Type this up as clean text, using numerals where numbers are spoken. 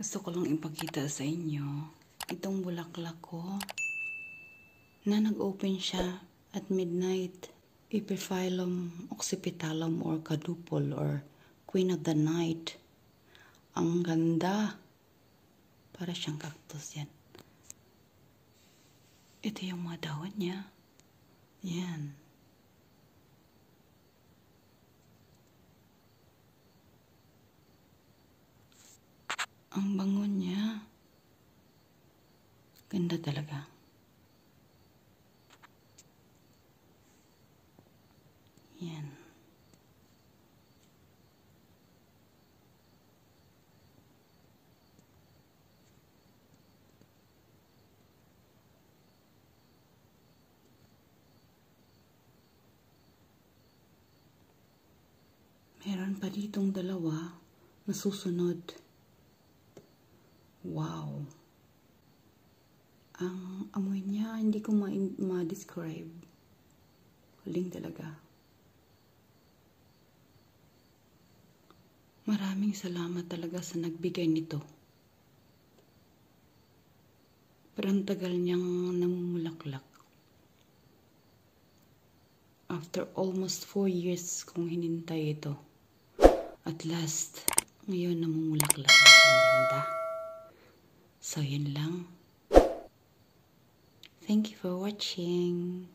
Gusto ko lang ipakita sa inyo itong bulaklak ko na nag-open siya at midnight. Epiphyllum occipitalum or kadupol or queen of the night. Ang ganda. Para siyang cactus yan. Ito yung mga dahon niya. Yan. Ang bango niya. Ganda talaga. Yan. Meron pa ditong dalawa na susunod. Wow. Ang amoy niya, hindi ko ma-describe. Huling talaga. Maraming salamat talaga sa nagbigay nito. Parang tagal niyang namumulaklak. After almost 4 years kong hinintay ito. At last, ngayon namumulaklak na siyang ganda. So, yun lang. Thank you for watching.